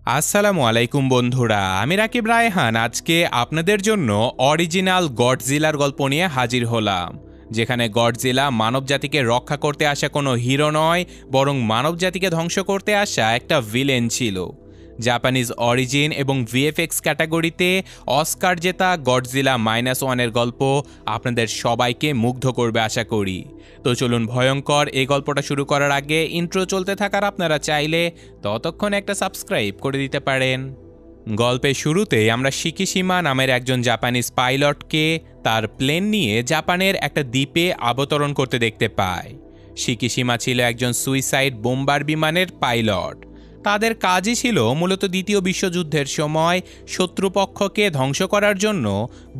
আসসালামু আলাইকুম বন্ধুরা, আমি রাকিব রায়হান আজকে আপনাদের জন্য অরিজিনাল গডজিলার গল্প নিয়ে হাজির হলাম, যেখানে গডজিলা মানবজাতিকে রক্ষা করতে আসা কোনো হিরো নয়, বরং মানবজাতিকে ধ্বংস করতে আসা একটা ভিলেন ছিল। জাপানিজ অরিজিন এবং ভিএফএক্স ক্যাটাগরিতে অস্কার জেতা গডজিলা -1-এর গল্প আপনাদের সবাইকে মুগ্ধ করবে আশা করি। তো চলুন ভয়ঙ্কর এই গল্পটা শুরু করার আগে ইন্ট্রো চলতে থাকার আপনারা চাইলে ততক্ষণ একটা সাবস্ক্রাইব করে দিতে পারেন। গল্পের শুরুতেই আমরা শিকিশিমা নামের একজন জাপানিজ পাইলটকে তার প্লেন নিয়ে জাপানের একটা দ্বীপে অবতরণ করতে দেখতে পাই। শিকিশিমা ছিল একজন সুইসাইড বোম্বার বিমানের পাইলট। তাদের কাজই ছিল মূলত দ্বিতীয় বিশ্বযুদ্ধের সময় শত্রুপক্ষকে ধ্বংস করার জন্য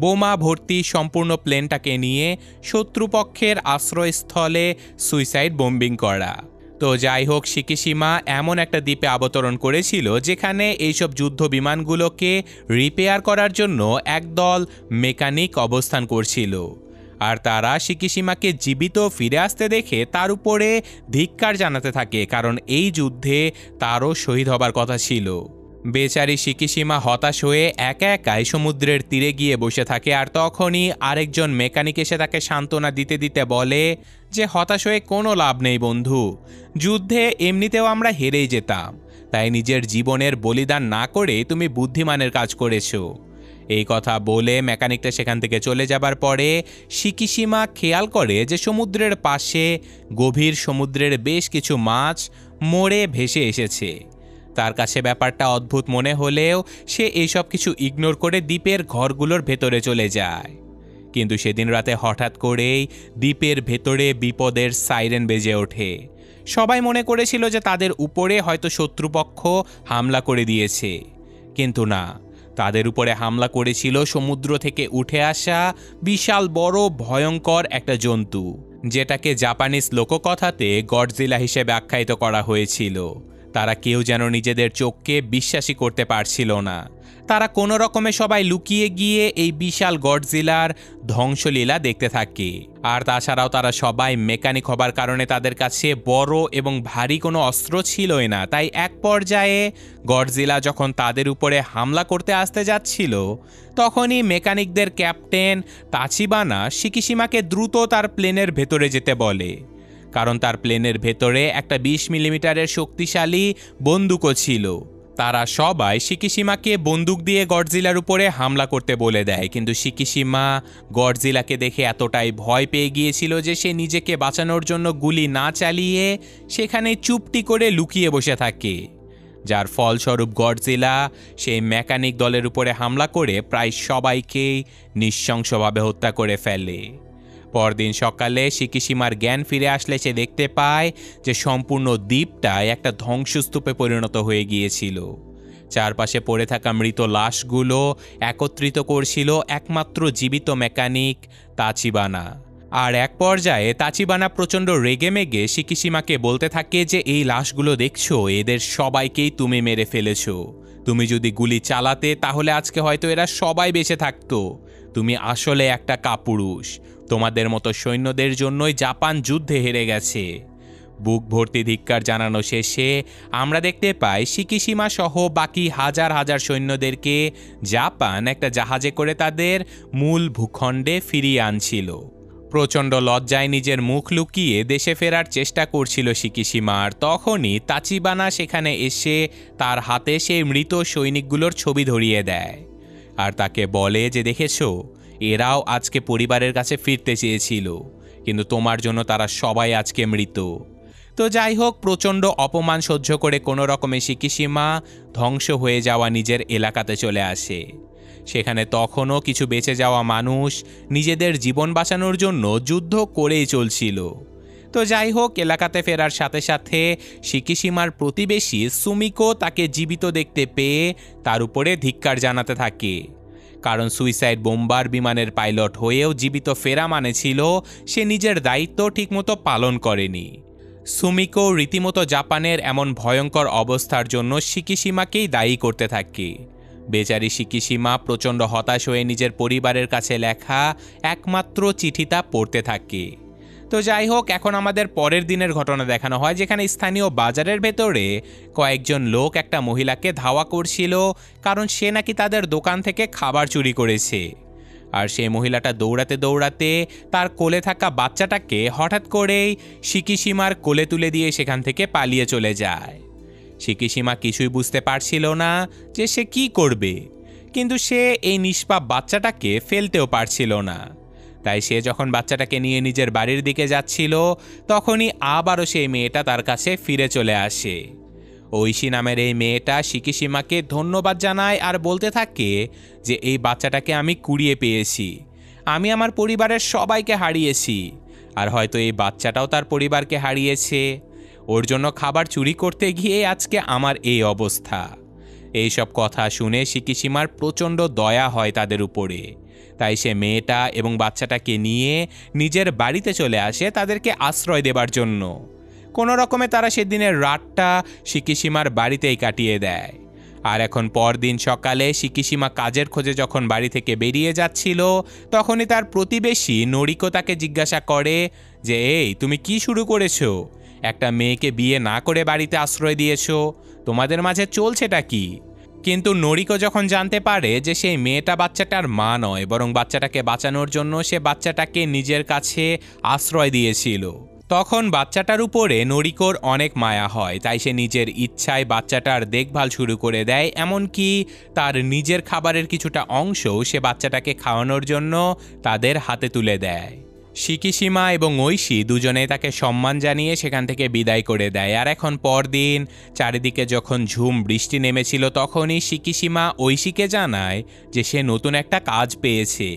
বোমা ভর্তি সম্পূর্ণ প্লেনটাকে নিয়ে শত্রুপক্ষের আশ্রয়স্থলে সুইসাইড বোম্বিং করা। তো যাই হোক, শিকিশিমা এমন একটা দ্বীপে অবতরণ করেছিল যেখানে এইসব যুদ্ধ বিমানগুলোকে রিপেয়ার করার জন্য একদল মেকানিক অবস্থান করছিল। আর তারা শিকিশিমাকে জীবিত ফিরে আসতে দেখে তার উপরে ধিক্কার জানাতে থাকে, কারণ এই যুদ্ধে তারও শহীদ হবার কথা ছিল। বেচারি শিকিশিমা হতাশ হয়ে একা একাই সমুদ্রের তীরে গিয়ে বসে থাকে। আর তখনই আরেকজন মেকানিক এসে তাকে সান্ত্বনা দিতে দিতে বলে যে হতাশ হয়ে কোনো লাভ নেই বন্ধু, যুদ্ধে এমনিতেও আমরা হেরেই যেতাম, তাই নিজের জীবনের বলিদান না করে তুমি বুদ্ধিমানের কাজ করেছো। এই কথা বলে মেকানিকটা সেখান থেকে চলে যাবার পরে শিকিশিমা খেয়াল করে যে সমুদ্রের পাশে গভীর সমুদ্রের বেশ কিছু মাছ মরে ভেসে এসেছে। তার কাছে ব্যাপারটা অদ্ভুত মনে হলেও সে এইসব কিছু ইগনোর করে দ্বীপের ঘরগুলোর ভেতরে চলে যায়। কিন্তু সেদিন রাতে হঠাৎ করেই দ্বীপের ভেতরে বিপদের সাইরেন বেজে ওঠে। সবাই মনে করেছিল যে তাদের উপরে হয়তো শত্রুপক্ষ হামলা করে দিয়েছে, কিন্তু না, তাদের উপরে হামলা করেছিল সমুদ্র থেকে উঠে আসা বিশাল বড় ভয়ঙ্কর একটা জন্তু, যেটাকে জাপানিজ লোককথাতে গডজিলা হিসেবে আখ্যায়িত করা হয়েছিল। তারা কেউ যেন নিজেদের চোখকে বিশ্বাসই করতে পারছিল না। তারা কোনো রকমে সবাই লুকিয়ে গিয়ে এই বিশাল গডজিলার ধ্বংসলীলা দেখতে থাকে। আর তাছাড়াও তারা সবাই মেকানিক হবার কারণে তাদের কাছে বড় এবং ভারী কোনো অস্ত্র ছিলই না। তাই এক পর্যায়ে গডজিলা যখন তাদের উপরে হামলা করতে আসতে যাচ্ছিল, তখনই মেকানিকদের ক্যাপ্টেন তাচিবানা শিকিশিমাকে দ্রুত তার প্লেনের ভেতরে যেতে বলে, কারণ তার প্লেনের ভেতরে একটা 20 মিলিমিটারের শক্তিশালী বন্দুকও ছিল। তারা সবাই শিকিশিমাকে বন্দুক দিয়ে গডজিলার উপরে হামলা করতে বলে দেয়, কিন্তু শিকিশিমা গডজিলাকে দেখে এতটাই ভয় পেয়ে গিয়েছিল যে সে নিজেকে বাঁচানোর জন্য গুলি না চালিয়ে সেখানে চুপটি করে লুকিয়ে বসে থাকে। যার ফলস্বরূপ গডজিলা সেই মেকানিক দলের উপরে হামলা করে প্রায় সবাইকেই নৃশংসভাবে হত্যা করে ফেলে। পরদিন সকালে শিকিশিমার জ্ঞান ফিরে আসলে সে দেখতে পায় যে সম্পূর্ণ দ্বীপটাই একটা ধ্বংসস্তূপে পরিণত হয়ে গিয়েছিল। চারপাশে পড়ে থাকা মৃত লাশগুলো একত্রিত করছিল একমাত্র জীবিত মেকানিক তাচিবানা। আর এক পর্যায়ে তাচিবানা প্রচণ্ড রেগেমেগে শিকিশিমাকে বলতে থাকে যে এই লাশগুলো দেখছো, এদের সবাইকেই তুমি মেরে ফেলেছো। তুমি যদি গুলি চালাতে তাহলে আজকে হয়তো এরা সবাই বেঁচে থাকতো। তুমি আসলে একটা কাপুরুষ। তোমাদের মতো সৈন্যদের জন্যই জাপান যুদ্ধে হেরে গেছে। বুক ভর্তি ধিক্কার জানানো শেষে আমরা দেখতে পাই শিকিশিমা সহ বাকি হাজার হাজার সৈন্যদেরকে জাপান একটা জাহাজে করে তাদের মূল ভূখণ্ডে ফিরিয়ে আনছিল। প্রচণ্ড লজ্জায় নিজের মুখ লুকিয়ে দেশে ফেরার চেষ্টা করছিল শিকিশিমা। আর তখনই তাচিবানা সেখানে এসে তার হাতে সেই মৃত সৈনিকগুলোর ছবি ধরিয়ে দেয় আর তাকে বলে যে দেখেছো, এরাও আজকে পরিবারের কাছে ফিরতে চেয়েছিল, কিন্তু তোমার জন্য তারা সবাই আজকে মৃত। তো যাই হোক, প্রচণ্ড অপমান সহ্য করে কোনো রকমে শিকিশিমা ধ্বংস হয়ে যাওয়া নিজের এলাকাতে চলে আসে। সেখানে তখনও কিছু বেঁচে যাওয়া মানুষ নিজেদের জীবন বাঁচানোর জন্য যুদ্ধ করেই চলছিল। তো যাই হোক, এলাকাতে ফেরার সাথে সাথে শিকিশিমার প্রতিবেশী সুমিকো তাকে জীবিত দেখতে পেয়ে তার উপরে ধিক্কার জানাতে থাকে, কারণ সুইসাইড বোম্বার বিমানের পাইলট হয়েও জীবিত ফেরা মানে ছিল সে নিজের দায়িত্ব ঠিকমতো পালন করেনি। সুমিকো রীতিমতো জাপানের এমন ভয়ঙ্কর অবস্থার জন্য শিকিশিমাকেই দায়ী করতে থাকে। বেচারি শিকিশিমা প্রচণ্ড হতাশ হয়ে নিজের পরিবারের কাছে লেখা একমাত্র চিঠিটা পড়তে থাকে। তো যাই হোক, এখন আমাদের পরের দিনের ঘটনা দেখানো হয়, যেখানে স্থানীয় বাজারের ভেতরে কয়েকজন লোক একটা মহিলাকে ধাওয়া করছিল, কারণ সে নাকি তাদের দোকান থেকে খাবার চুরি করেছে। আর সেই মহিলাটা দৌড়াতে দৌড়াতে তার কোলে থাকা বাচ্চাটাকে হঠাৎ করেই শিকিশিমার কোলে তুলে দিয়ে সেখান থেকে পালিয়ে চলে যায়। শিকিশিমা কিছুই বুঝতে পারছিল না যে সে কি করবে, কিন্তু সে এই নিষ্পাপ বাচ্চাটাকে ফেলতেও পারছিল না। তাই সে যখন বাচ্চাটাকে নিয়ে নিজের বাড়ির দিকে যাচ্ছিল, তখনই আবারও সেই মেয়েটা তার কাছে ফিরে চলে আসে। ঐশী নামের এই মেয়েটা শিকিশিমাকে ধন্যবাদ জানায় আর বলতে থাকে যে এই বাচ্চাটাকে আমি কুড়িয়ে পেয়েছি, আমি আমার পরিবারের সবাইকে হারিয়েছি, আর হয়তো এই বাচ্চাটাও তার পরিবারকে হারিয়েছে। ওর জন্য খাবার চুরি করতে গিয়ে আজকে আমার এই অবস্থা। এইসব কথা শুনে শিকিশিমার প্রচণ্ড দয়া হয় তাদের উপরে। তাই সে মেয়েটা এবং বাচ্চাটাকে নিয়ে নিজের বাড়িতে চলে আসে তাদেরকে আশ্রয় দেবার জন্য। কোনো রকমে তারা সেদিনের রাতটা শিকিশিমার বাড়িতেই কাটিয়ে দেয়। আর এখন পরদিন সকালে শিকিশিমা কাজের খোঁজে যখন বাড়ি থেকে বেরিয়ে যাচ্ছিল, তখনই তার প্রতিবেশী নরিকো তাকে জিজ্ঞাসা করে যে, এই তুমি কি শুরু করেছো? একটা মেয়েকে বিয়ে না করে বাড়িতে আশ্রয় দিয়েছো, তোমাদের মাঝে চলছেটা কি? কিন্তু নরিকো যখন জানতে পারে যে সেই মেয়েটা বাচ্চাটার মা নয়, বরং বাচ্চাটাকে বাঁচানোর জন্য সে বাচ্চাটাকে নিজের কাছে আশ্রয় দিয়েছিল, তখন বাচ্চাটার উপরে নরিকোর অনেক মায়া হয়। তাই সে নিজের ইচ্ছায় বাচ্চাটার দেখভাল শুরু করে দেয়, এমনকি তার নিজের খাবারের কিছুটা অংশও সে বাচ্চাটাকে খাওয়ানোর জন্য তাদের হাতে তুলে দেয়। শিকিশিমা এবং ঐশী দুজনেই তাকে সম্মান জানিয়ে সেখান থেকে বিদায় করে দেয়। আর এখন পরদিন চারিদিকে যখন ঝুম বৃষ্টি নেমেছিল, তখনই শিকিশিমা ঐশীকে জানায় যে সে নতুন একটা কাজ পেয়েছে।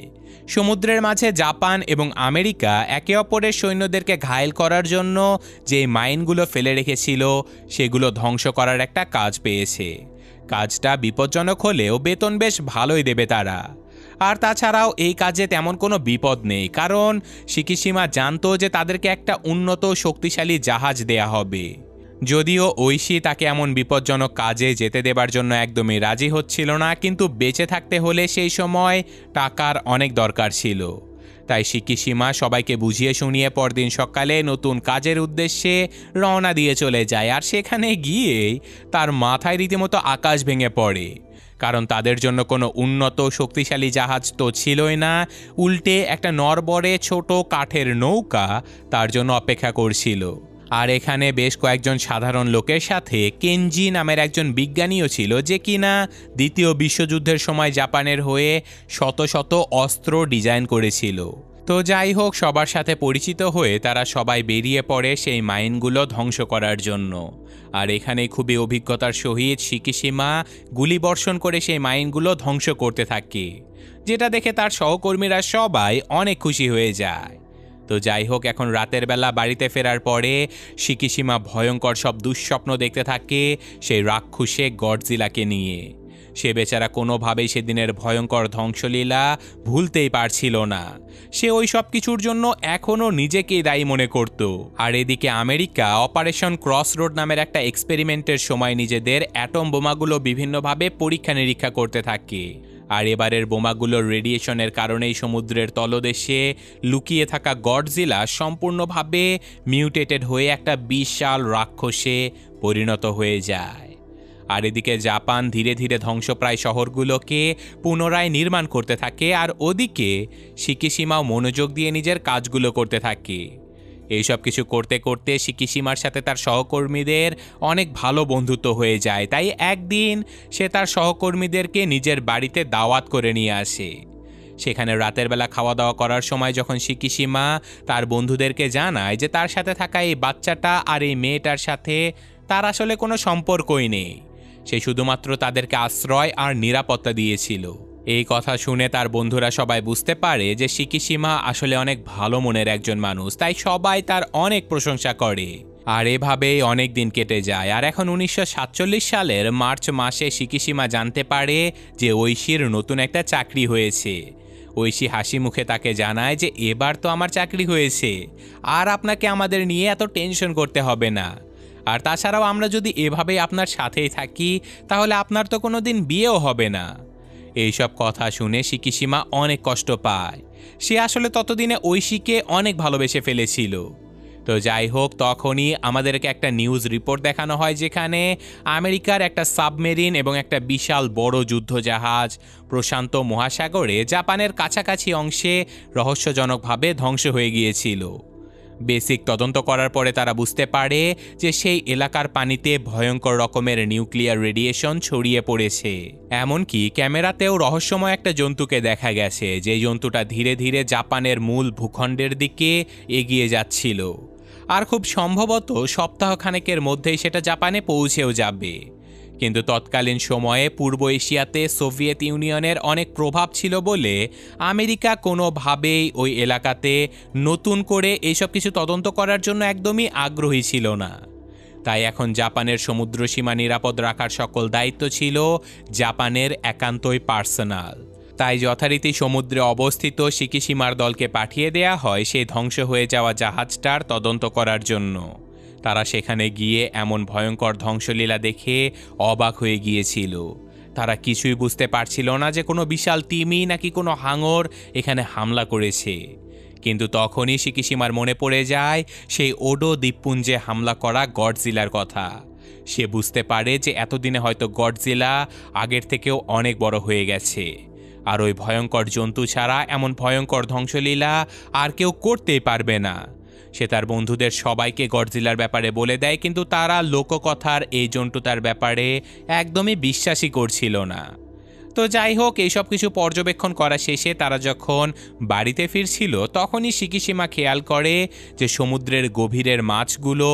সমুদ্রের মাঝে জাপান এবং আমেরিকা একে অপরের সৈন্যদেরকে ঘায়েল করার জন্য যে মাইনগুলো ফেলে রেখেছিল, সেগুলো ধ্বংস করার একটা কাজ পেয়েছে। কাজটা বিপজ্জনক হলেও বেতন বেশ ভালোই দেবে তারা। আর তাছাড়াও এই কাজে তেমন কোনো বিপদ নেই, কারণ শিকিশিমা জানতো যে তাদেরকে একটা উন্নত শক্তিশালী জাহাজ দেয়া হবে। যদিও ঐশী তাকে এমন বিপজ্জনক কাজে যেতে দেবার জন্য একদমই রাজি হচ্ছিল না, কিন্তু বেঁচে থাকতে হলে সেই সময় টাকার অনেক দরকার ছিল। তাই শিকিশিমা সবাইকে বুঝিয়ে শুনিয়ে পরদিন সকালে নতুন কাজের উদ্দেশ্যে রওনা দিয়ে চলে যায়। আর সেখানে গিয়েই তার মাথায় রীতিমতো আকাশ ভেঙে পড়ে, কারণ তাদের জন্য কোনো উন্নত শক্তিশালী জাহাজ তো ছিলই না, উল্টে একটা নড়বড়ে ছোট কাঠের নৌকা তার জন্য অপেক্ষা করছিল। আর এখানে বেশ কয়েকজন সাধারণ লোকের সাথে কেনজি নামের একজন বিজ্ঞানীও ছিল, যে কিনা দ্বিতীয় বিশ্বযুদ্ধের সময় জাপানের হয়ে শত শত অস্ত্র ডিজাইন করেছিল। তো যাই হোক, সবার সাথে পরিচিত হয়ে তারা সবাই বেরিয়ে পড়ে সেই মাইনগুলো ধ্বংস করার জন্য। আর এখানে খুবই অভিজ্ঞতার সহিত শিকিশিমা গুলিবর্ষণ করে সেই মাইনগুলো ধ্বংস করতে থাকে, যেটা দেখে তার সহকর্মীরা সবাই অনেক খুশি হয়ে যায়। তো যাই হোক, এখন রাতের বেলা বাড়িতে ফেরার পরে শিকিশিমা ভয়ঙ্কর সব দুঃস্বপ্ন দেখতে থাকে সেই রাক্ষসে গডজিলাকে নিয়ে। সে বেচারা কোনোভাবেই সেদিনের ভয়ঙ্কর ধ্বংসলীলা ভুলতেই পারছিল না। সে ওই সব কিছুর জন্য এখনও নিজেকেই দায়ী মনে করত। আর এদিকে আমেরিকা অপারেশন ক্রসরোড নামের একটা এক্সপেরিমেন্টের সময় নিজেদের অ্যাটম বোমাগুলো বিভিন্নভাবে পরীক্ষা নিরীক্ষা করতে থাকে। আর এবারের বোমাগুলোর রেডিয়েশনের কারণেই সমুদ্রের তলদেশে লুকিয়ে থাকা গডজিলা সম্পূর্ণভাবে মিউটেটেড হয়ে একটা বিশাল রাক্ষসে পরিণত হয়ে যায়। আর এদিকে জাপান ধীরে ধীরে ধ্বংসপ্রায় শহরগুলোকে পুনরায় নির্মাণ করতে থাকে, আর ওদিকে শিকিশিমাও মনোযোগ দিয়ে নিজের কাজগুলো করতে থাকে। এইসব কিছু করতে করতে শিকিশিমার সাথে তার সহকর্মীদের অনেক ভালো বন্ধুত্ব হয়ে যায়। তাই একদিন সে তার সহকর্মীদেরকে নিজের বাড়িতে দাওয়াত করে নিয়ে আসে। সেখানে রাতের বেলা খাওয়া দাওয়া করার সময় যখন শিকিশিমা তার বন্ধুদেরকে জানায় যে তার সাথে থাকা এই বাচ্চাটা আর এই মেয়েটার সাথে তার আসলে কোনো সম্পর্কই নেই, সে শুধুমাত্র তাদেরকে আশ্রয় আর নিরাপত্তা দিয়েছিল, এই কথা শুনে তার বন্ধুরা সবাই বুঝতে পারে যে শিকিশিমা আসলে অনেক ভালো মনের একজন মানুষ। তাই সবাই তার অনেক প্রশংসা করে। আর এভাবেই অনেক দিন কেটে যায়। আর এখন 1947 সালের মার্চ মাসে শিকিশিমা জানতে পারে যে ঐশীর নতুন একটা চাকরি হয়েছে। ঐশী হাসি মুখে তাকে জানায় যে এবার তো আমার চাকরি হয়েছে, আর আপনাকে আমাদের নিয়ে এত টেনশন করতে হবে না। আর তাছাড়াও আমরা যদি এভাবেই আপনার সাথেই থাকি, তাহলে আপনার তো কোনো দিন বিয়েও হবে না। এইসব কথা শুনে শিকিশিমা অনেক কষ্ট পায়। সে আসলে ততদিনে ঐশীকে অনেক ভালোবেসে ফেলেছিল। তো যাই হোক, তখনই আমাদেরকে একটা নিউজ রিপোর্ট দেখানো হয় যেখানে আমেরিকার একটা সাবমেরিন এবং একটা বিশাল বড় যুদ্ধজাহাজ প্রশান্ত মহাসাগরে জাপানের কাছাকাছি অংশে রহস্যজনকভাবে ধ্বংস হয়ে গিয়েছিল। বেসিক তদন্ত করার পরে তারা বুঝতে পারে যে সেই এলাকার পানিতে ভয়ঙ্কর রকমের নিউক্লিয়ার রেডিয়েশন ছড়িয়ে পড়েছে। এমনকি ক্যামেরাতেও রহস্যময় একটা জন্তুকে দেখা গেছে, যে জন্তুটা ধীরে ধীরে জাপানের মূল ভূখণ্ডের দিকে এগিয়ে যাচ্ছিল। আর খুব সম্ভবত সপ্তাহখানেকের মধ্যেই সেটা জাপানে পৌঁছেও যাবে। কিন্তু তৎকালীন সময়ে পূর্ব এশিয়াতে সোভিয়েত ইউনিয়নের অনেক প্রভাব ছিল বলে আমেরিকা কোনোভাবেই ওই এলাকাতে নতুন করে এইসব কিছু তদন্ত করার জন্য একদমই আগ্রহী ছিল না। তাই এখন জাপানের সমুদ্র সীমা নিরাপদ রাখার সকল দায়িত্ব ছিল জাপানের একান্তই পার্সোনাল। তাই যথারীতি সমুদ্রে অবস্থিত শিকিশিমার দলকে পাঠিয়ে দেয়া হয় সেই ধ্বংস হয়ে যাওয়া জাহাজটার তদন্ত করার জন্য। তারা সেখানে গিয়ে এমন ভয়ঙ্কর ধ্বংসলীলা দেখে অবাক হয়ে গিয়েছিল। তারা কিছুই বুঝতে পারছিল না যে কোনো বিশাল তিমি নাকি কোনো হাঙর এখানে হামলা করেছে। কিন্তু তখনই শিকিশিমার মনে পড়ে যায় সেই ওডো দ্বীপপুঞ্জে হামলা করা গডজিলার কথা। সে বুঝতে পারে যে এতদিনে হয়তো গডজিলা আগের থেকেও অনেক বড় হয়ে গেছে, আর ওই ভয়ঙ্কর জন্তু ছাড়া এমন ভয়ঙ্কর ধ্বংসলীলা আর কেউ করতেই পারবে না। সে তার বন্ধুদের সবাইকে গডজিলার ব্যাপারে বলে দেয়, কিন্তু তারা লোককথার এই জন্তুটার ব্যাপারে একদমই বিশ্বাসই করছিল না। তো যাই হোক, এইসব কিছু পর্যবেক্ষণ করা শেষে তারা যখন বাড়িতে ফিরছিল তখনই শিকিশিমা খেয়াল করে যে সমুদ্রের গভীরের মাছগুলো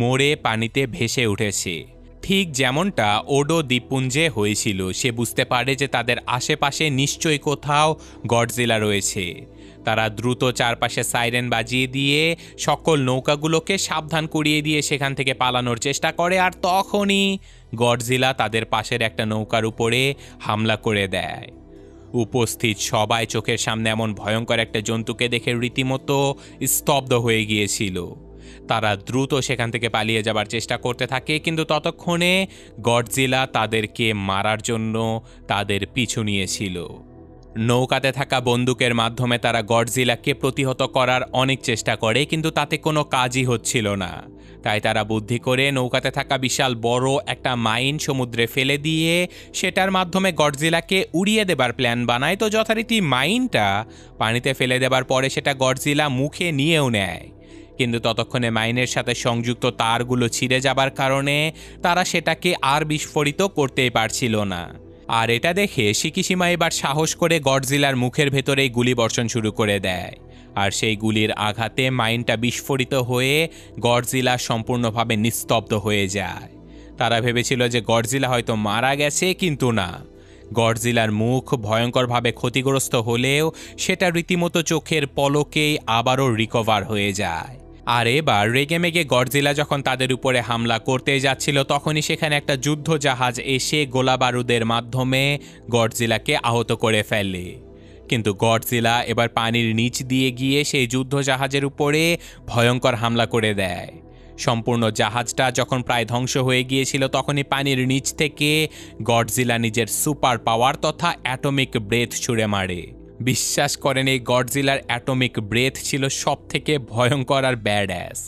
মরে পানিতে ভেসে উঠেছে, ঠিক যেমনটা ওডো দ্বীপপুঞ্জে হয়েছিল। সে বুঝতে পারে যে তাদের আশেপাশে নিশ্চয়ই কোথাও গডজিলা রয়েছে। তারা দ্রুত চারপাশে সাইরেন বাজিয়ে দিয়ে সকল নৌকাগুলোকে সাবধান করিয়ে দিয়ে সেখান থেকে পালানোর চেষ্টা করে, আর তখনই গডজিলা তাদের পাশের একটা নৌকার উপরে হামলা করে দেয়। উপস্থিত সবাই চোখের সামনে এমন ভয়ঙ্কর একটা জন্তুকে দেখে রীতিমতো স্তব্ধ হয়ে গিয়েছিল। তারা দ্রুত সেখান থেকে পালিয়ে যাবার চেষ্টা করতে থাকে, কিন্তু ততক্ষণে গডজিলা তাদেরকে মারার জন্য তাদের পিছু নিয়েছিল। নৌকাতে থাকা বন্দুকের মাধ্যমে তারা গডজিলাকে প্রতিহত করার অনেক চেষ্টা করে, কিন্তু তাতে কোনো কাজই হচ্ছিল না। তাই তারা বুদ্ধি করে নৌকাতে থাকা বিশাল বড় একটা মাইন সমুদ্রে ফেলে দিয়ে সেটার মাধ্যমে গডজিলাকে উড়িয়ে দেবার প্ল্যান বানায়। তো যথারীতি মাইনটা পানিতে ফেলে দেবার পরে সেটা গডজিলা মুখে নিয়েও নেয়, কিন্তু ততক্ষণে মাইনের সাথে সংযুক্ত তারগুলো ছিঁড়ে যাবার কারণে তারা সেটাকে আর বিস্ফোরিত করতেই পারছিল না। আর এটা দেখে শিকিশিমা এবার সাহস করে গডজিলার মুখের ভেতরেই গুলি বর্ষণ শুরু করে দেয়, আর সেই গুলির আঘাতে মাইনটা বিস্ফোরিত হয়ে গডজিলা সম্পূর্ণভাবে নিস্তব্ধ হয়ে যায়। তারা ভেবেছিল যে গডজিলা হয়তো মারা গেছে, কিন্তু না, গডজিলার মুখ ভয়ঙ্করভাবে ক্ষতিগ্রস্ত হলেও সেটা রীতিমতো চোখের পলকেই আবারও রিকভার হয়ে যায়। আর এবার রেগেমেগে গডজিলা যখন তাদের উপরে হামলা করতে যাচ্ছিল তখনই সেখানে একটা যুদ্ধ জাহাজ এসে গোলাবারুদের মাধ্যমে গডজিলাকে আহত করে ফেলে। কিন্তু গডজিলা এবার পানির নিচ দিয়ে গিয়ে সেই যুদ্ধ জাহাজের উপরে ভয়ঙ্কর হামলা করে দেয়। সম্পূর্ণ জাহাজটা যখন প্রায় ধ্বংস হয়ে গিয়েছিল তখনই পানির নিচ থেকে গডজিলা নিজের সুপার পাওয়ার তথা অ্যাটমিক ব্রেথ ছুঁড়ে মারে। বিশ্বাস করেন, এই গডজিলার অ্যাটমিক ব্রেথ ছিল সব থেকে ভয়ঙ্কর আর ব্যাডঅ্যাস।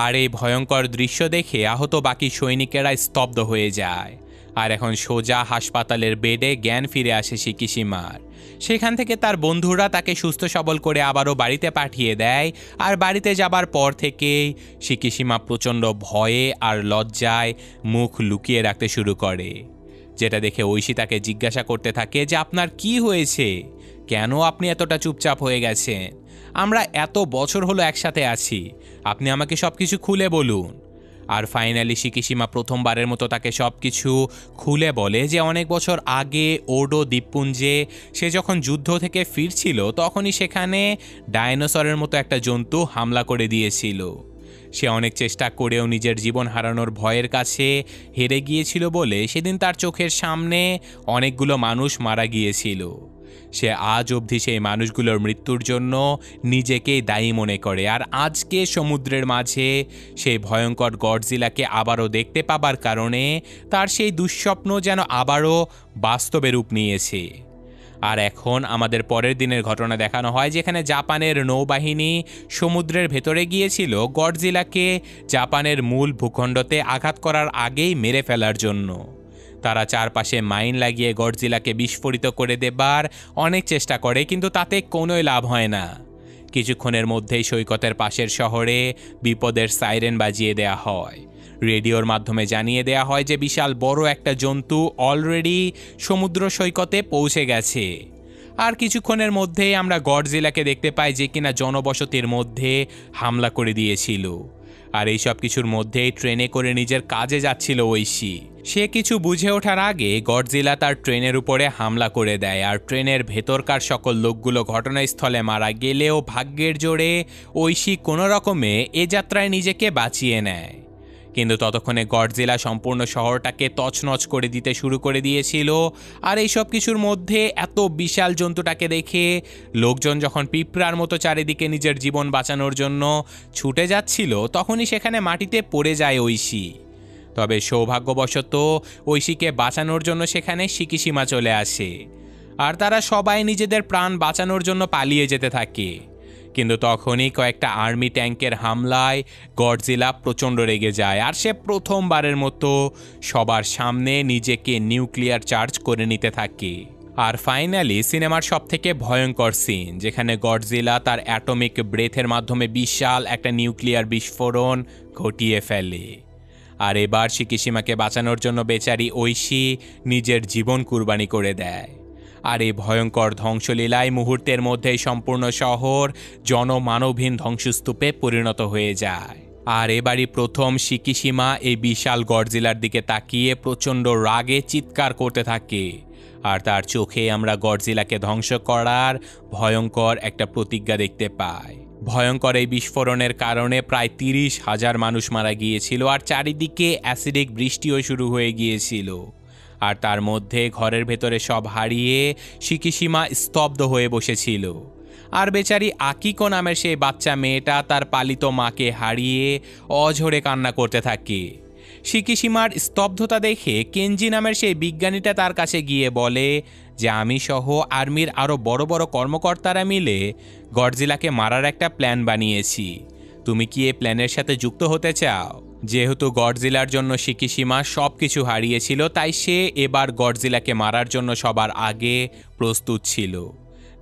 আর এই ভয়ঙ্কর দৃশ্য দেখে আহত বাকি সৈনিকেরা স্তব্ধ হয়ে যায়। আর এখন সোজা হাসপাতালের বেডে জ্ঞান ফিরে আসে শিকিশিমার। সেখান থেকে তার বন্ধুরা তাকে সুস্থ সবল করে আবারও বাড়িতে পাঠিয়ে দেয়। আর বাড়িতে যাবার পর থেকেই শিকিশিমা প্রচণ্ড ভয়ে আর লজ্জায় মুখ লুকিয়ে রাখতে শুরু করে, যেটা দেখে ঐশী তাকে জিজ্ঞাসা করতে থাকে যে আপনার কি হয়েছে, কেন আপনি এতটা চুপচাপ হয়ে গেছেন? আমরা এত বছর হলো একসাথে আছি, আপনি আমাকে সব কিছু খুলে বলুন। আর ফাইনালি শিকিশিমা প্রথমবারের মতো তাকে সব কিছু খুলে বলে যে অনেক বছর আগে ওডো দ্বীপপুঞ্জে সে যখন যুদ্ধ থেকে ফিরছিল তখনই সেখানে ডাইনোসরের মতো একটা জন্তু হামলা করে দিয়েছিল। সে অনেক চেষ্টা করেও নিজের জীবন হারানোর ভয়ের কাছে হেরে গিয়েছিল বলে সেদিন তার চোখের সামনে অনেকগুলো মানুষ মারা গিয়েছিল। সে আজ অবধি সেই মানুষগুলোর মৃত্যুর জন্য নিজেকেই দায়ী মনে করে। আর আজকে সমুদ্রের মাঝে সেই ভয়ঙ্কর গডজিলাকে আবারও দেখতে পাবার কারণে তার সেই দুঃস্বপ্ন যেন আবারও বাস্তবে রূপ নিয়েছে। আর এখন আমাদের পরের দিনের ঘটনা দেখানো হয়, যেখানে জাপানের নৌবাহিনী সমুদ্রের ভেতরে গিয়েছিল গডজিলাকে জাপানের মূল ভূখণ্ডতে আঘাত করার আগেই মেরে ফেলার জন্য। তারা চারপাশে মাইন লাগিয়ে গডজিলাকে বিস্ফোরিত করে দেবার অনেক চেষ্টা করে, কিন্তু তাতে কোনোই লাভ হয় না। কিছুক্ষণের মধ্যেই সৈকতের পাশের শহরে বিপদের সাইরেন বাজিয়ে দেয়া হয়। রেডিওর মাধ্যমে জানিয়ে দেয়া হয় যে বিশাল বড় একটা জন্তু অলরেডি সমুদ্র সৈকতে পৌঁছে গেছে। আর কিছুক্ষণের মধ্যেই আমরা গডজিলাকে দেখতে পাই, যে কিনা জনবসতির মধ্যে হামলা করে দিয়েছিল। আর এই সব কিছুর মধ্যেই ট্রেনে করে নিজের কাজে যাচ্ছিল ঐশী। সে কিছু বুঝে ওঠার আগে গডজিলা তার ট্রেনের উপরে হামলা করে দেয়, আর ট্রেনের ভেতরকার সকল লোকগুলো ঘটনাস্থলে মারা গেলেও ভাগ্যের জোরে ঐশী কোনো রকমে এ যাত্রায় নিজেকে বাঁচিয়ে নেয়। কিন্তু ততক্ষণে গডজিলা সম্পূর্ণ শহরটাকে তছনছ করে দিতে শুরু করে দিয়েছিল। আর এই সব কিছুর মধ্যে এত বিশাল জন্তুটাকে দেখে লোকজন যখন পিঁপড়ার মতো চারিদিকে নিজের জীবন বাঁচানোর জন্য ছুটে যাচ্ছিল, তখনই সেখানে মাটিতে পড়ে যায় ঐশী। তবে সৌভাগ্যবশত ঐশীকে বাঁচানোর জন্য সেখানে শিকিশিমা চলে আসে, আর তারা সবাই নিজেদের প্রাণ বাঁচানোর জন্য পালিয়ে যেতে থাকে। কিন্তু তখনই কয়েকটা আর্মি ট্যাঙ্কের হামলায় গডজিলা প্রচণ্ড রেগে যায়, আর সে প্রথমবারের মতো সবার সামনে নিজেকে নিউক্লিয়ার চার্জ করে নিতে থাকে। আর ফাইনালি সিনেমার সবথেকে ভয়ঙ্কর সিন, যেখানে গডজিলা তার অ্যাটমিক ব্রেথের মাধ্যমে বিশাল একটা নিউক্লিয়ার বিস্ফোরণ ঘটিয়ে ফেলে। আর এবার শিকিশিমাকে বাঁচানোর জন্য বেচারি ঐশী নিজের জীবন কুরবানি করে দেয়। আর এই ভয়ঙ্কর ধ্বংসলীলায় মুহূর্তের মধ্যেই সম্পূর্ণ শহর জনমানবহীন ধ্বংসস্তূপে পরিণত হয়ে যায়। আর এবারই প্রথম শিকিশিমা এই বিশাল গডজিলার দিকে তাকিয়ে প্রচণ্ড রাগে চিৎকার করতে থাকে, আর তার চোখে আমরা গডজিলাকে ধ্বংস করার ভয়ঙ্কর একটা প্রতিজ্ঞা দেখতে পাই। ভয়ঙ্কর এই বিস্ফোরণের কারণে প্রায় 30,000 মানুষ মারা গিয়েছিল, আর চারিদিকে অ্যাসিডিক বৃষ্টিও শুরু হয়ে গিয়েছিল। আর তার মধ্যে ঘরের ভেতরে সব হারিয়ে শিকিশিমা স্তব্ধ হয়ে বসেছিল। আর বেচারি আকিকো নামের সেই বাচ্চা মেয়েটা তার পালিত মাকে হারিয়ে অঝরে কান্না করতে থাকে। শিকিশিমার স্তব্ধতা দেখে কেনজি নামের সেই বিজ্ঞানীটা তার কাছে গিয়ে বলে যে আমি সহ আর্মির আরও বড় বড় কর্মকর্তারা মিলে গডজিলাকে মারার একটা প্ল্যান বানিয়েছি। তুমি কি এই প্ল্যানের সাথে যুক্ত হতে চাও? যেহেতু গডজিলার জন্য শিকিশিমা সব কিছু হারিয়েছিল, তাই সে এবার গডজিলাকে মারার জন্য সবার আগে প্রস্তুত ছিল।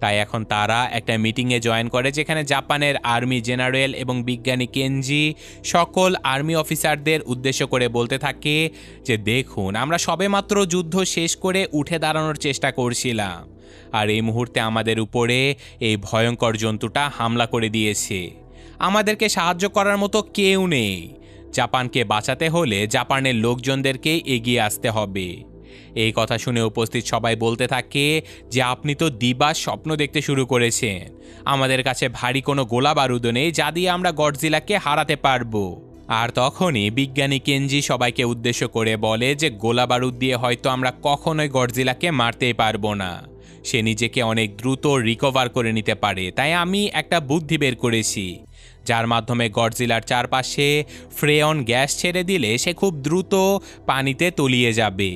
তাই এখন তারা একটা মিটিংয়ে জয়েন করে, যেখানে জাপানের আর্মি জেনারেল এবং বিজ্ঞানী কেনজি সকল আর্মি অফিসারদের উদ্দেশ্য করে বলতে থাকে যে দেখুন, আমরা সবেমাত্র যুদ্ধ শেষ করে উঠে দাঁড়ানোর চেষ্টা করছিলাম, আর এই মুহূর্তে আমাদের উপরে এই ভয়ঙ্কর জন্তুটা হামলা করে দিয়েছে। আমাদেরকে সাহায্য করার মতো কেউ নেই। জাপানকে বাঁচাতে হলে জাপানের লোকজনদেরকেই এগিয়ে আসতে হবে। এই কথা শুনে উপস্থিত সবাই বলতে থাকে যে আপনি তো দিবার স্বপ্ন দেখতে শুরু করেছেন। আমাদের কাছে ভারী কোনো গোলা বারুদও নেই যা দিয়ে আমরা গডজিলাকে হারাতে পারবো। আর তখনই বিজ্ঞানী কেনজি সবাইকে উদ্দেশ্য করে বলে যে গোলা বারুদ দিয়ে হয়তো আমরা কখনোই গডজিলাকে মারতেই পারবো না। সে নিজেকে অনেক দ্রুত রিকভার করে নিতে পারে। তাই আমি একটা বুদ্ধি বের করেছি, যার মাধ্যমে গডজিলার চারপাশে ফ্রেয়ন গ্যাস ছেড়ে দিলে সে খুব দ্রুত পানিতে তলিয়ে যাবে।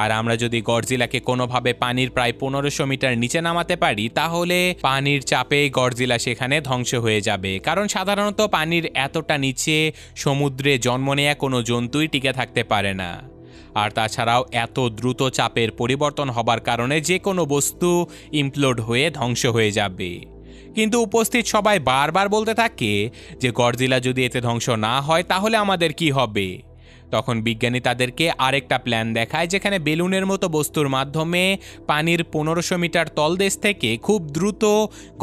আর আমরা যদি গডজিলাকে কোনোভাবে পানির প্রায় 1500 মিটার নিচে নামাতে পারি, তাহলে পানির চাপে গডজিলা সেখানে ধ্বংস হয়ে যাবে। কারণ সাধারণত পানির এতটা নিচে সমুদ্রে জন্ম নেয়া কোনো জন্তুই টিকে থাকতে পারে না। আর তাছাড়াও এত দ্রুত চাপের পরিবর্তন হবার কারণে যে কোনো বস্তু ইমপ্লোড হয়ে ধ্বংস হয়ে যাবে। কিন্তু উপস্থিত সবাই বারবার বলতে থাকে যে গডজিলা যদি এতে ধ্বংস না হয় তাহলে আমাদের কি হবে। তখন বিজ্ঞানী তাদেরকে আরেকটা প্ল্যান দেখায়, যেখানে বেলুনের মতো বস্তুর মাধ্যমে পানির 1500 মিটার তলদেশ থেকে খুব দ্রুত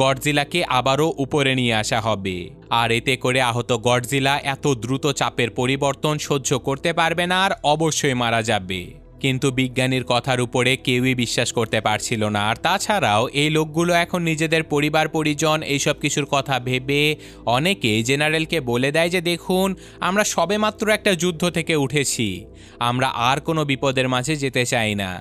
গডজিলাকে আবারও উপরে নিয়ে আসা হবে। আর এতে করে আহত গডজিলা এত দ্রুত চাপের পরিবর্তন সহ্য করতে পারবে না, আর অবশ্যই মারা যাবে। কিন্তু বিজ্ঞানীর কথার উপরে কেউই বিশ্বাস করতে পারছিল না। আর তাছাড়াও এই লোকগুলো এখন নিজেদের পরিবার পরিজন এইসব কিছুর কথা ভেবে অনেকেই জেনারেলকে বলে দেয় যে দেখুন, আমরা সবেমাত্র একটা যুদ্ধ থেকে উঠেছি, আমরা আর কোনো বিপদের মাঝে যেতে চাই না।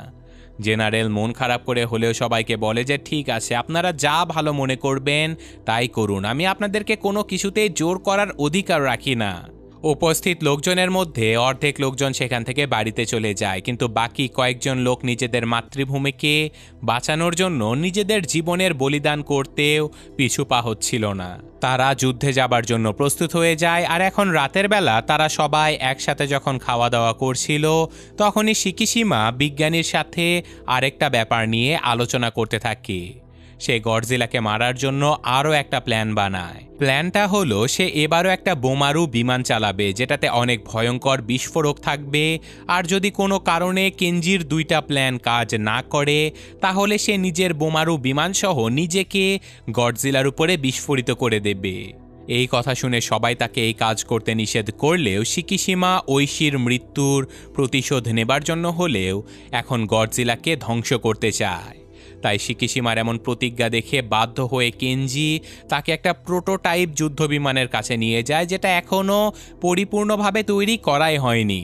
জেনারেল মন খারাপ করে হলেও সবাইকে বলে যে ঠিক আছে, আপনারা যা ভালো মনে করবেন তাই করুন, আমি আপনাদেরকে কোনো কিছুতেই জোর করার অধিকার রাখি না। উপস্থিত লোকজনের মধ্যে অর্ধেক লোকজন সেখান থেকে বাড়িতে চলে যায়, কিন্তু বাকি কয়েকজন লোক নিজেদের মাতৃভূমিকে বাঁচানোর জন্য নিজেদের জীবনের বলিদান করতেও পিছু পা হচ্ছিল না। তারা যুদ্ধে যাবার জন্য প্রস্তুত হয়ে যায়। আর এখন রাতের বেলা তারা সবাই একসাথে যখন খাওয়া দাওয়া করছিল, তখনই শিকিশিমা বিজ্ঞানীর সাথে আরেকটা ব্যাপার নিয়ে আলোচনা করতে থাকে। সে গডজিলাকে মারার জন্য আরও একটা প্ল্যান বানায়। প্ল্যানটা হলো সে এবারও একটা বোমারু বিমান চালাবে, যেটাতে অনেক ভয়ঙ্কর বিস্ফোরক থাকবে। আর যদি কোনো কারণে কেনজির দুইটা প্ল্যান কাজ না করে, তাহলে সে নিজের বোমারু বিমানসহ নিজেকে গডজিলার উপরে বিস্ফোরিত করে দেবে। এই কথা শুনে সবাই তাকে এই কাজ করতে নিষেধ করলেও শিকিশিমা ঐশীর মৃত্যুর প্রতিশোধ নেবার জন্য হলেও এখন গডজিলাকে ধ্বংস করতে চায়। তাই শিকিশিমার এমন প্রতিজ্ঞা দেখে বাধ্য হয়ে কেনজি তাকে একটা প্রোটোটাইপ যুদ্ধবিমানের কাছে নিয়ে যায়, যেটা এখনও পরিপূর্ণভাবে তৈরি করাই হয়নি।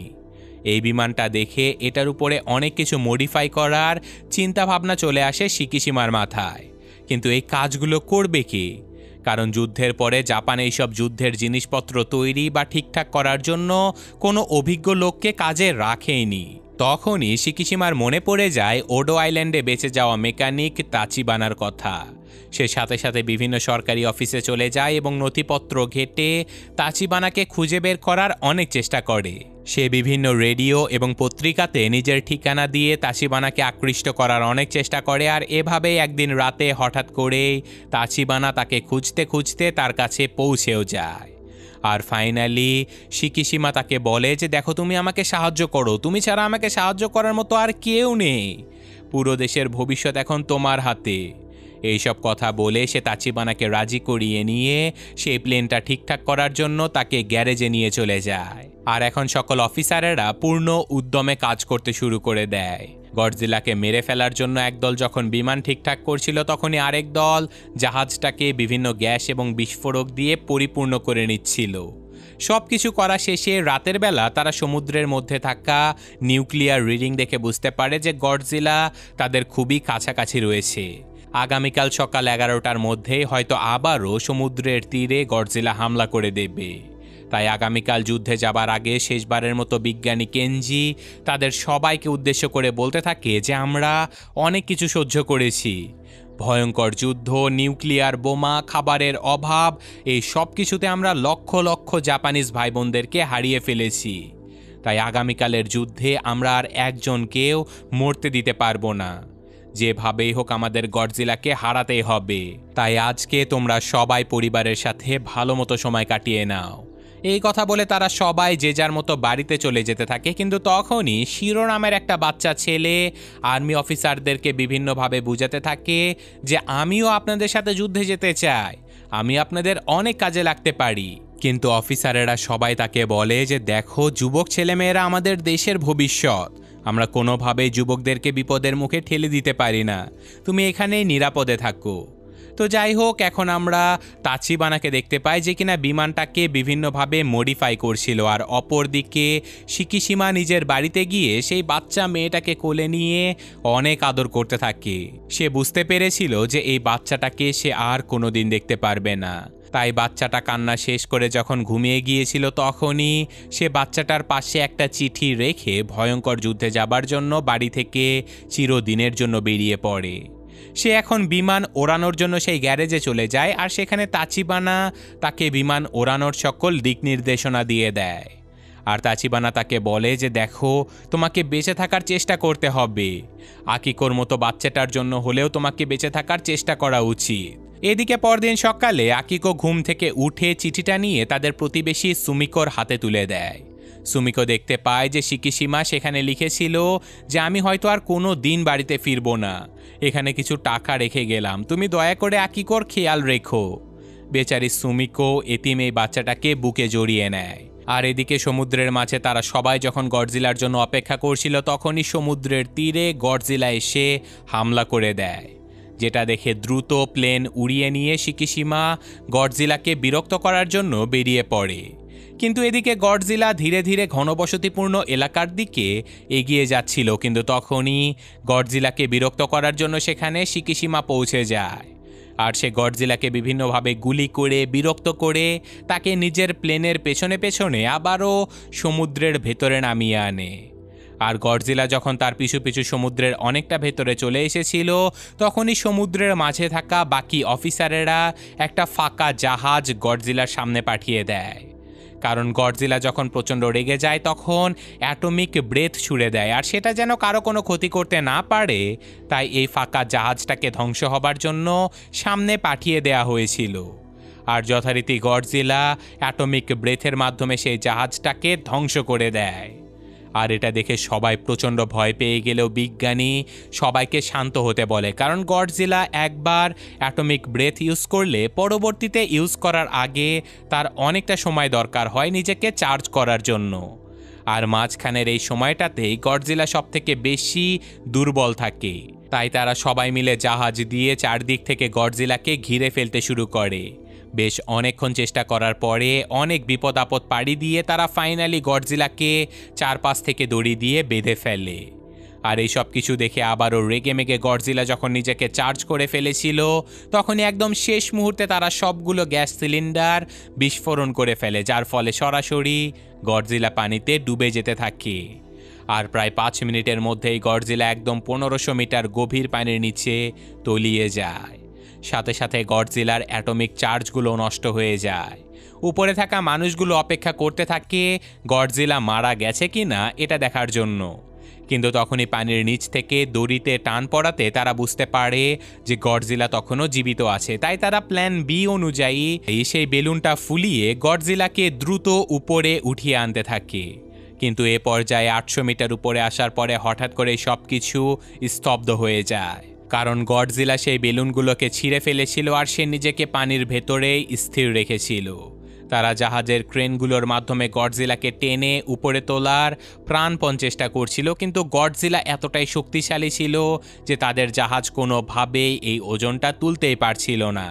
এই বিমানটা দেখে এটার উপরে অনেক কিছু মডিফাই করার চিন্তাভাবনা চলে আসে শিকিশিমার মাথায়। কিন্তু এই কাজগুলো করবে কে? কারণ যুদ্ধের পরে জাপান এইসব যুদ্ধের জিনিসপত্র তৈরি বা ঠিকঠাক করার জন্য কোনো অভিজ্ঞ লোককে কাজে রাখেইনি। তখনই শিকিশিমার মনে পড়ে যায় ওডো আইল্যান্ডে বেঁচে যাওয়া মেকানিক তাচিবানার কথা। সে সাথে সাথে বিভিন্ন সরকারি অফিসে চলে যায় এবং নথিপত্র ঘেঁটে তাচিবানাকে খুঁজে বের করার অনেক চেষ্টা করে। সে বিভিন্ন রেডিও এবং পত্রিকাতে নিজের ঠিকানা দিয়ে তাচিবানাকে আকৃষ্ট করার অনেক চেষ্টা করে। আর এভাবেই একদিন রাতে হঠাৎ করেই তাচিবানা তাকে খুঁজতে খুঁজতে তার কাছে পৌঁছেও যায়। আর ফাইনালি শিকিশিমা তাকে বলে যে দেখো, তুমি আমাকে সাহায্য করো, তুমি ছাড়া আমাকে সাহায্য করার মতো আর কেউ নেই, পুরো দেশের ভবিষ্যৎ এখন তোমার হাতে। এইসব কথা বলে সে তাচিবানাকে রাজি করিয়ে নিয়ে সেই প্লেনটা ঠিকঠাক করার জন্য তাকে গ্যারেজে নিয়ে চলে যায়। আর এখন সকল অফিসারেরা পূর্ণ উদ্যমে কাজ করতে শুরু করে দেয়। গডজিলাকে মেরে ফেলার জন্য একদল যখন বিমান ঠিকঠাক করছিল, তখনই আরেক দল জাহাজটাকে বিভিন্ন গ্যাস এবং বিস্ফোরক দিয়ে পরিপূর্ণ করে নিচ্ছিল। সব কিছু করা শেষে রাতের বেলা তারা সমুদ্রের মধ্যে থাকা নিউক্লিয়ার রিডিং দেখে বুঝতে পারে যে গডজিলা তাদের খুবই কাছাকাছি রয়েছে। আগামীকাল সকাল 11টার মধ্যেই হয়তো আবারও সমুদ্রের তীরে গডজিলা হামলা করে দেবে। তাই আগামীকাল যুদ্ধে যাবার আগে শেষবারের মতো বিজ্ঞানী কেনজি তাদের সবাইকে উদ্দেশ্য করে বলতে থাকে যে আমরা অনেক কিছু সহ্য করেছি, ভয়ঙ্কর যুদ্ধ, নিউক্লিয়ার বোমা, খাবারের অভাব, এই সব কিছুতে আমরা লক্ষ লক্ষ জাপানিজ ভাই বোনদেরকে হারিয়ে ফেলেছি। তাই আগামীকালের যুদ্ধে আমরা আর একজনকেও মরতে দিতে পারবো না। যেভাবেই হোক আমাদের গডজিলাকে হারাতেই হবে। তাই আজকে তোমরা সবাই পরিবারের সাথে ভালো মতো সময় কাটিয়ে নাও। এই কথা বলে তারা সবাই যে যার মতো বাড়িতে চলে যেতে থাকে। কিন্তু তখনই শিরো নামের একটা বাচ্চা ছেলে আর্মি অফিসারদেরকে বিভিন্নভাবে বুঝাতে থাকে যে আমিও আপনাদের সাথে যুদ্ধে যেতে চাই, আমি আপনাদের অনেক কাজে লাগতে পারি। কিন্তু অফিসারেরা সবাই তাকে বলে যে দেখো, যুবক ছেলেমেয়েরা আমাদের দেশের ভবিষ্যৎ, আমরা কোনোভাবেই যুবকদেরকে বিপদের মুখে ঠেলে দিতে পারি না, তুমি এখানেই নিরাপদে থাকো। তো যাই হোক, এখন আমরা তাচিবানাকে দেখতে পাই যে কিনা বিমানটাকে বিভিন্নভাবে মডিফাই করছিল। আর অপরদিকে শিকিশিমা নিজের বাড়িতে গিয়ে সেই বাচ্চা মেয়েটাকে কোলে নিয়ে অনেক আদর করতে থাকে। সে বুঝতে পেরেছিল যে এই বাচ্চাটাকে সে আর কোনোদিন দেখতে পারবে না। তাই বাচ্চাটা কান্না শেষ করে যখন ঘুমিয়ে গিয়েছিল, তখনই সে বাচ্চাটার পাশে একটা চিঠি রেখে ভয়ঙ্কর যুদ্ধে যাবার জন্য বাড়ি থেকে চিরদিনের জন্য বেরিয়ে পড়ে। সে এখন বিমান ওড়ানোর জন্য সেই গ্যারেজে চলে যায়। আর সেখানে তাচিবানা তাকে বিমান ওড়ানোর সকল দিক নির্দেশনা দিয়ে দেয়। আর তাচিবানা তাকে বলে যে দেখো, তোমাকে বেঁচে থাকার চেষ্টা করতে হবে, আকিকোর মতো বাচ্চাটার জন্য হলেও তোমাকে বেঁচে থাকার চেষ্টা করা উচিত। এদিকে পরদিন সকালে আকিকো ঘুম থেকে উঠে চিঠিটা নিয়ে তাদের প্রতিবেশী সুমিকোর হাতে তুলে দেয়। সুমিকো দেখতে পায় যে শিকিশিমা সেখানে লিখেছিল যে আমি হয়তো আর কোনো দিন বাড়িতে ফিরবো না, এখানে কিছু টাকা রেখে গেলাম, তুমি দয়া করে আকিকোর খেয়াল রেখো। বেচারি সুমিকো এতিম এই বাচ্চাটাকে বুকে জড়িয়ে নেয়। আর এদিকে সমুদ্রের মাঝে তারা সবাই যখন গডজিলার জন্য অপেক্ষা করছিল, তখনই সমুদ্রের তীরে গডজিলা এসে হামলা করে দেয়, যেটা দেখে দ্রুত প্লেন উড়িয়ে নিয়ে শিকিশিমা গডজিলাকে বিরক্ত করার জন্য বেরিয়ে পড়ে। কিন্তু এদিকে গডজিলা ধীরে ধীরে ঘনবসতিপূর্ণ এলাকার দিকে এগিয়ে যাচ্ছিল। কিন্তু তখনই গডজিলাকে বিরক্ত করার জন্য সেখানে শিকিশিমা পৌঁছে যায়। আর সে গডজিলাকে বিভিন্নভাবে গুলি করে বিরক্ত করে তাকে নিজের প্লেনের পেছনে পেছনে আবারও সমুদ্রের ভেতরে নামিয়ে আনে। আর গডজিলা যখন তার পিছু পিছু সমুদ্রের অনেকটা ভেতরে চলে এসেছিল, তখনই সমুদ্রের মাঝে থাকা বাকি অফিসারেরা একটা ফাঁকা জাহাজ গডজিলার সামনে পাঠিয়ে দেয়। কারণ গডজিলা যখন প্রচণ্ড রেগে যায় তখন অ্যাটমিক ব্রেথ ছুড়ে দেয়, আর সেটা যেন কারো কোনো ক্ষতি করতে না পারে, তাই এই ফাঁকা জাহাজটাকে ধ্বংস হবার জন্য সামনে পাঠিয়ে দেয়া হয়েছিল। আর যথারীতি গডজিলা অ্যাটমিক ব্রেথের মাধ্যমে সেই জাহাজটাকে ধ্বংস করে দেয়। আর এটা দেখে সবাই প্রচণ্ড ভয় পেয়ে গেলেও বিজ্ঞানী সবাইকে শান্ত হতে বলে, কারণ গডজিলা একবার অ্যাটমিক ব্রেথ ইউজ করলে পরবর্তীতে ইউজ করার আগে তার অনেকটা সময় দরকার হয় নিজেকে চার্জ করার জন্য। আর মাঝখানের এই সময়টাতেই গডজিলা সবথেকে বেশি দুর্বল থাকে, তাই তারা সবাই মিলে জাহাজ দিয়ে চারদিক থেকে গডজিলাকে ঘিরে ফেলতে শুরু করে। বেশ অনেকক্ষণ চেষ্টা করার পরে অনেক বিপদ আপদ পাড়ি দিয়ে তারা ফাইনালি গডজিলাকে চারপাশ থেকে দড়ি দিয়ে বেঁধে ফেলে। আর এই সব কিছু দেখে আবারও রেগে মেগে গডজিলা যখন নিজেকে চার্জ করে ফেলেছিল, তখনই একদম শেষ মুহূর্তে তারা সবগুলো গ্যাস সিলিন্ডার বিস্ফোরণ করে ফেলে, যার ফলে সরাসরি গডজিলা পানিতে ডুবে যেতে থাকে। আর প্রায় 5 মিনিটের মধ্যেই গডজিলা একদম 1500 মিটার গভীর পানির নিচে তলিয়ে যায়। সাথে সাথে গডজিলার অ্যাটমিক চার্জগুলো নষ্ট হয়ে যায়। উপরে থাকা মানুষগুলো অপেক্ষা করতে থাকে গডজিলা মারা গেছে কিনা এটা দেখার জন্য, কিন্তু তখনই পানির নিচ থেকে দড়িতে টান পড়াতে তারা বুঝতে পারে যে গডজিলা তখনও জীবিত আছে। তাই তারা প্ল্যান বি অনুযায়ী সেই বেলুনটা ফুলিয়ে গডজিলাকে দ্রুত উপরে উঠিয়ে আনতে থাকে। কিন্তু এ পর্যায়ে 800 মিটার উপরে আসার পরে হঠাৎ করে সব কিছু স্তব্ধ হয়ে যায়, কারণ গডজিলা সেই বেলুনগুলোকে ছিঁড়ে ফেলেছিল আর সে নিজেকে পানির ভেতরেই স্থির রেখেছিল। তারা জাহাজের ক্রেনগুলোর মাধ্যমে গডজিলাকে টেনে উপরে তোলার প্রাণপণ চেষ্টা করছিল, কিন্তু গডজিলা এতটাই শক্তিশালী ছিল যে তাদের জাহাজ কোনোভাবেই এই ওজনটা তুলতেই পারছিল না।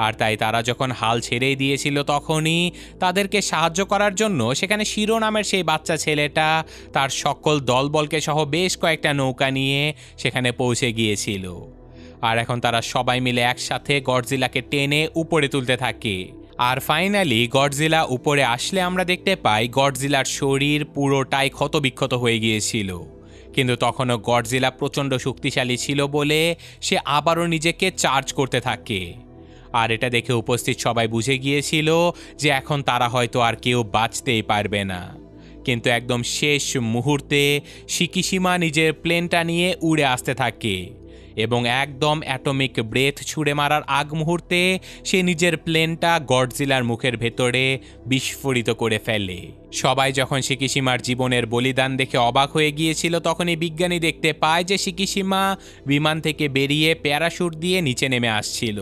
আর তাই তারা যখন হাল ছেড়েই দিয়েছিল, তখনই তাদেরকে সাহায্য করার জন্য সেখানে শিরো নামের সেই বাচ্চা ছেলেটা তার সকল দলবলকে সহ বেশ কয়েকটা নৌকা নিয়ে সেখানে পৌঁছে গিয়েছিল। আর এখন তারা সবাই মিলে একসাথে গডজিলাকে টেনে উপরে তুলতে থাকে। আর ফাইনালি গডজিলা উপরে আসলে আমরা দেখতে পাই গডজিলার শরীর পুরোটাই ক্ষতবিক্ষত হয়ে গিয়েছিল, কিন্তু তখনও গডজিলা প্রচণ্ড শক্তিশালী ছিল বলে সে আবারও নিজেকে চার্জ করতে থাকে। আর এটা দেখে উপস্থিত সবাই বুঝে গিয়েছিল যে এখন তারা হয়তো আর কেউ বাঁচতেই পারবে না। কিন্তু একদম শেষ মুহূর্তে শিকিশিমা নিজের প্লেনটা নিয়ে উড়ে আসতে থাকে এবং একদম অ্যাটমিক ব্রেথ ছুঁড়ে মারার আগ মুহূর্তে সে নিজের প্লেনটা গডজিলার মুখের ভেতরে বিস্ফোরিত করে ফেলে। সবাই যখন শিকিশিমার জীবনের বলিদান দেখে অবাক হয়ে গিয়েছিল, তখনই বিজ্ঞানী দেখতে পায় যে শিকিশিমা বিমান থেকে বেরিয়ে প্যারাশুট দিয়ে নিচে নেমে আসছিল।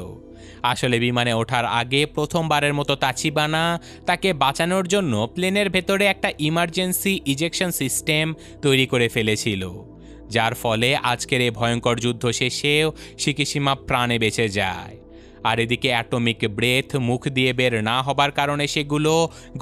আসলে বিমানে ওঠার আগে প্রথমবারের মতো তাচিবানা তাকে বাঁচানোর জন্য প্লেনের ভেতরে একটা ইমার্জেন্সি ইজেকশন সিস্টেম তৈরি করে ফেলেছিল, যার ফলে আজকের এই ভয়ঙ্কর যুদ্ধ শেষেও শিকিশিমা প্রাণে বেঁচে যায়। আর এদিকে অ্যাটমিক ব্রেথ মুখ দিয়ে বের না হবার কারণে সেগুলো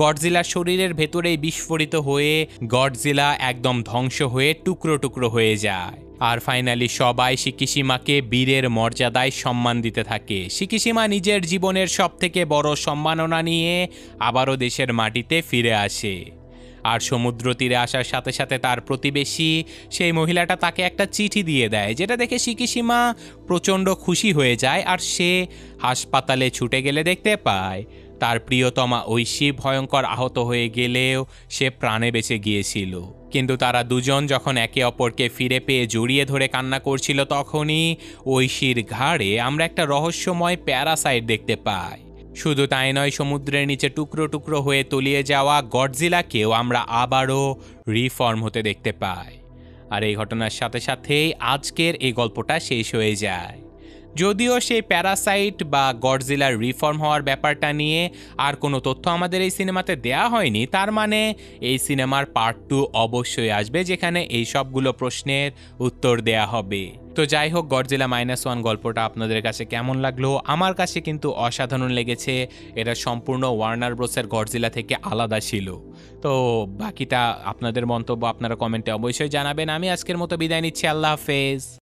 গডজিলার শরীরের ভেতরেই বিস্ফোরিত হয়ে গডজিলা একদম ধ্বংস হয়ে টুকরো টুকরো হয়ে যায়। আর ফাইনালি সবাই শিকিশিমাকে বীরের মর্যাদায় সম্মান দিতে থাকে। শিকিশিমা নিজের জীবনের সবথেকে বড় সম্মাননা নিয়ে আবারও দেশের মাটিতে ফিরে আসে। আর সমুদ্র তীরে আসার সাথে সাথে তার প্রতিবেশী সেই মহিলাটা তাকে একটা চিঠি দিয়ে দেয়, যেটা দেখে শিকিশিমা প্রচণ্ড খুশি হয়ে যায়। আর সে হাসপাতালে ছুটে গেলে দেখতে পায় তার প্রিয়তমা ঐশী ভয়ঙ্কর আহত হয়ে গেলেও সে প্রাণে বেঁচে গিয়েছিল। কিন্তু তারা দুজন যখন একে অপরকে ফিরে পেয়ে জড়িয়ে ধরে কান্না করছিল, তখনই ঐশীর ঘাড়ে আমরা একটা রহস্যময় প্যারাসাইট দেখতে পাই। শুধু তাই নয়, সমুদ্রের নিচে টুকরো টুকরো হয়ে তলিয়ে যাওয়া গডজিলাকেও আমরা আবারও রিফর্ম হতে দেখতে পাই। আর এই ঘটনার সাথে সাথেই আজকের এই গল্পটা শেষ হয়ে যায়। যদিও সেই প্যারাসাইট বা গডজিলার রিফর্ম হওয়ার ব্যাপারটা নিয়ে আর কোনো তথ্য আমাদের এই সিনেমাতে দেয়া হয়নি, তার মানে এই সিনেমার পার্ট 2 অবশ্যই আসবে, যেখানে এই সবগুলো প্রশ্নের উত্তর দেয়া হবে। তো যাই হোক, গডজিলা -1 গল্পটা আপনাদের কাছে কেমন লাগলো? আমার কাছে কিন্তু অসাধারণ লেগেছে। এটা সম্পূর্ণ ওয়ার্নার ব্রোসের গডজিলা থেকে আলাদা ছিল। তো বাকিটা আপনাদের মন্তব্য আপনারা কমেন্টে অবশ্যই জানাবেন। আমি আজকের মতো বিদায় নিচ্ছি। আল্লাহ হাফেজ।